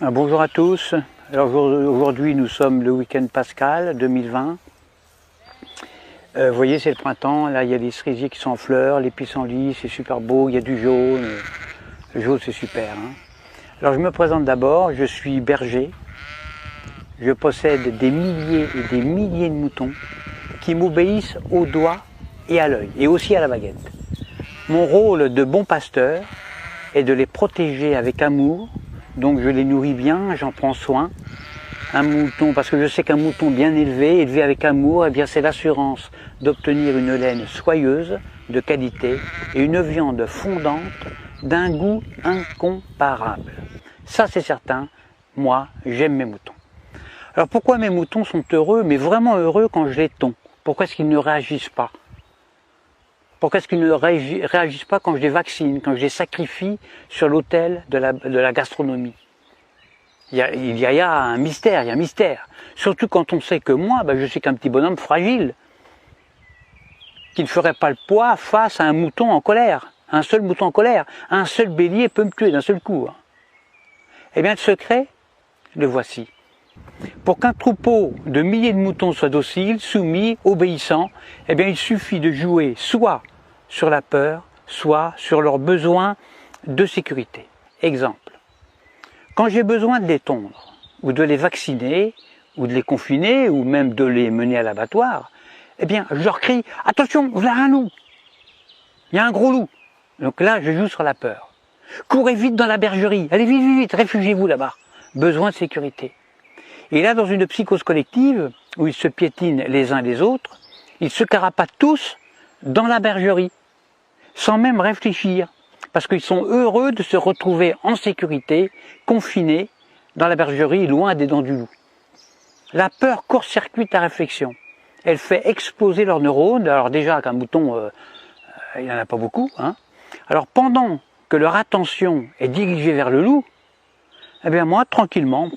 Bonjour à tous. Alors aujourd'hui nous sommes le week-end pascal 2020. Vous voyez, c'est le printemps, là il y a les cerisiers qui sont en fleurs, les pissenlits, c'est super beau, il y a du jaune. Le jaune c'est super. Alors je me présente d'abord, je suis berger. Je possède des milliers et des milliers de moutons qui m'obéissent au doigt et à l'œil, et aussi à la baguette. Mon rôle de bon pasteur est de les protéger avec amour. Donc je les nourris bien, j'en prends soin. Un mouton, parce que je sais qu'un mouton bien élevé, élevé avec amour, eh bien c'est l'assurance d'obtenir une laine soyeuse, de qualité, et une viande fondante d'un goût incomparable. Ça c'est certain, moi j'aime mes moutons. Alors pourquoi mes moutons sont heureux, mais vraiment heureux quand je les tonds? Pourquoi est-ce qu'ils ne réagissent pas? Pourquoi est-ce qu'ils ne réagissent pas quand je les vaccine, quand je les sacrifie sur l'autel de la gastronomie? Il y a un mystère, il y a un mystère. Surtout quand on sait que moi, je suis qu'un petit bonhomme fragile, qui ne ferait pas le poids face à un mouton en colère. Un seul mouton en colère, un seul bélier peut me tuer d'un seul coup. Eh bien le secret, le voici. Pour qu'un troupeau de milliers de moutons soit docile, soumis, obéissant, eh bien il suffit de jouer soit sur la peur, soit sur leurs besoins de sécurité. Exemple, quand j'ai besoin de les tondre, ou de les vacciner, ou de les confiner, ou même de les mener à l'abattoir, eh bien je leur crie « Attention, voilà un loup ! Il y a un gros loup !» Donc là, je joue sur la peur. « Courez vite dans la bergerie, allez vite, vite, vite, réfugiez-vous là-bas !» Besoin de sécurité. Et là, dans une psychose collective, où ils se piétinent les uns les autres, ils se carapatent tous dans la bergerie, sans même réfléchir, parce qu'ils sont heureux de se retrouver en sécurité, confinés dans la bergerie, loin des dents du loup. La peur court-circuite la réflexion. Elle fait exploser leurs neurones. Alors déjà, qu'un mouton, il n'y en a pas beaucoup. Alors pendant que leur attention est dirigée vers le loup, eh bien moi, tranquillement,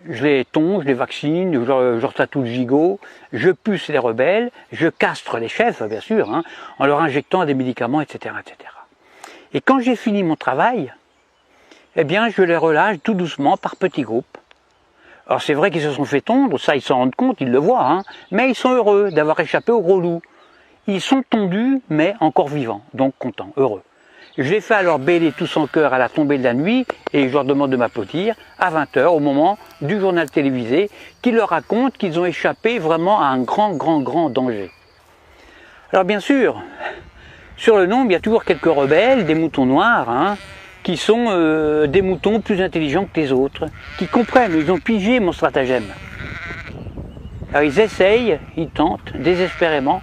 je les tonds, je les vaccine, je leur tatoue le gigot, je puce les rebelles, je castre les chefs, bien sûr, en leur injectant des médicaments, etc., etc. Et quand j'ai fini mon travail, eh bien, je les relâche tout doucement par petits groupes. Alors c'est vrai qu'ils se sont fait tondre, ça ils s'en rendent compte, ils le voient, mais ils sont heureux d'avoir échappé au gros loup. Ils sont tondus, mais encore vivants, donc contents, heureux. Je les fais alors bêler tous en chœur à la tombée de la nuit et je leur demande de m'applaudir à 20 h au moment du journal télévisé qui leur raconte qu'ils ont échappé vraiment à un grand danger. Alors bien sûr, sur le nombre, il y a toujours quelques rebelles, des moutons noirs, qui sont des moutons plus intelligents que les autres, qui comprennent, ils ont pigé mon stratagème. Alors ils essayent, ils tentent désespérément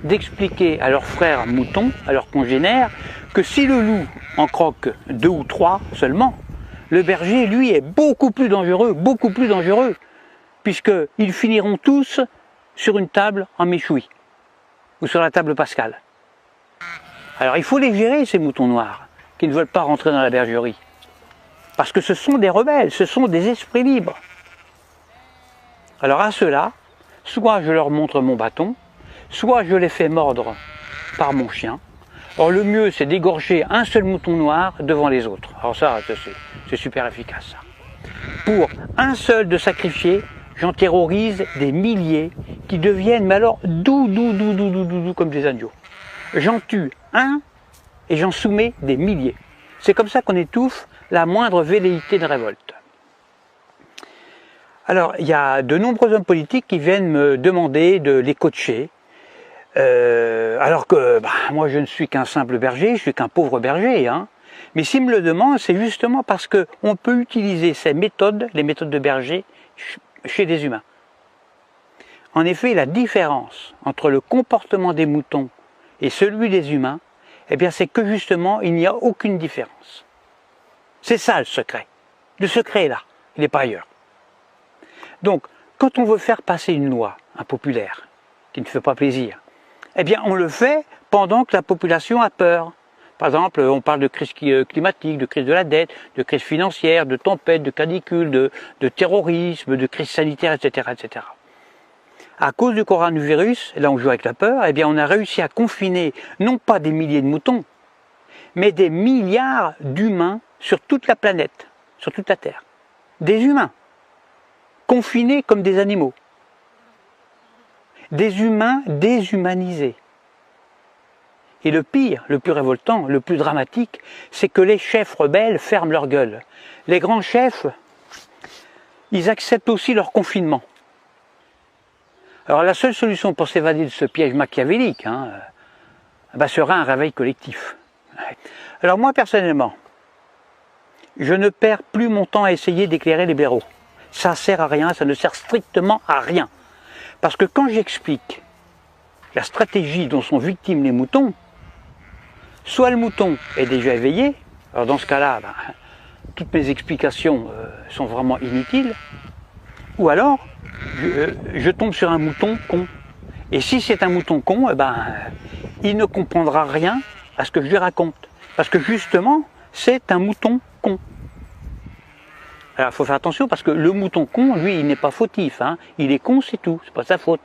d'expliquer à leurs frères moutons, à leurs congénères, que si le loup en croque 2 ou 3 seulement, le berger, lui, est beaucoup plus dangereux, puisqu'ils finiront tous sur une table en méchoui, ou sur la table pascale. Alors il faut les gérer, ces moutons noirs, qui ne veulent pas rentrer dans la bergerie, parce que ce sont des rebelles, ce sont des esprits libres. Alors à ceux-là, soit je leur montre mon bâton, soit je les fais mordre par mon chien. Or le mieux c'est d'égorger un seul mouton noir devant les autres. Alors ça c'est super efficace ça. Pour un seul de sacrifié, j'en terrorise des milliers qui deviennent mais alors doux comme des agneaux. J'en tue un et j'en soumets des milliers. C'est comme ça qu'on étouffe la moindre velléité de révolte. Alors il y a de nombreux hommes politiques qui viennent me demander de les coacher. Alors que moi je ne suis qu'un simple berger, je suis qu'un pauvre berger. Mais s'ils me le demandent, c'est justement parce qu'on peut utiliser ces méthodes, les méthodes de berger, chez des humains. En effet, la différence entre le comportement des moutons et celui des humains, eh bien c'est que justement il n'y a aucune différence. C'est ça le secret. Le secret est là, il n'est pas ailleurs. Donc, quand on veut faire passer une loi impopulaire, qui ne fait pas plaisir, eh bien on le fait pendant que la population a peur. Par exemple, on parle de crise climatique, de crise de la dette, de crise financière, de tempête, de canicule, de terrorisme, de crise sanitaire, etc., etc. À cause du coronavirus, là on joue avec la peur, eh bien on a réussi à confiner non pas des milliers de moutons, mais des milliards d'humains sur toute la planète, sur toute la Terre. Des humains, confinés comme des animaux. Des humains déshumanisés. Et le pire, le plus révoltant, le plus dramatique, c'est que les chefs rebelles ferment leur gueule. Les grands chefs, ils acceptent aussi leur confinement. Alors la seule solution pour s'évader de ce piège machiavélique serait un réveil collectif. Alors moi personnellement, je ne perds plus mon temps à essayer d'éclairer les blaireaux. Ça ne sert à rien, ça ne sert strictement à rien. Parce que quand j'explique la stratégie dont sont victimes les moutons, soit le mouton est déjà éveillé, alors dans ce cas-là, toutes mes explications sont vraiment inutiles, ou alors je tombe sur un mouton con. Et si c'est un mouton con, il ne comprendra rien à ce que je lui raconte. Parce que justement, c'est un mouton con. Alors il faut faire attention parce que le mouton con, lui, il n'est pas fautif. Il est con, c'est tout, c'est pas sa faute.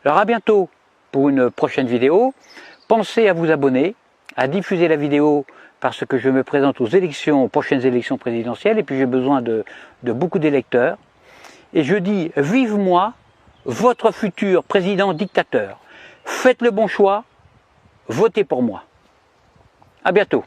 Alors à bientôt pour une prochaine vidéo. Pensez à vous abonner, à diffuser la vidéo parce que je me présente aux prochaines élections présidentielles et puis j'ai besoin de beaucoup d'électeurs. Et je dis, vive moi, votre futur président dictateur. Faites le bon choix, votez pour moi. À bientôt.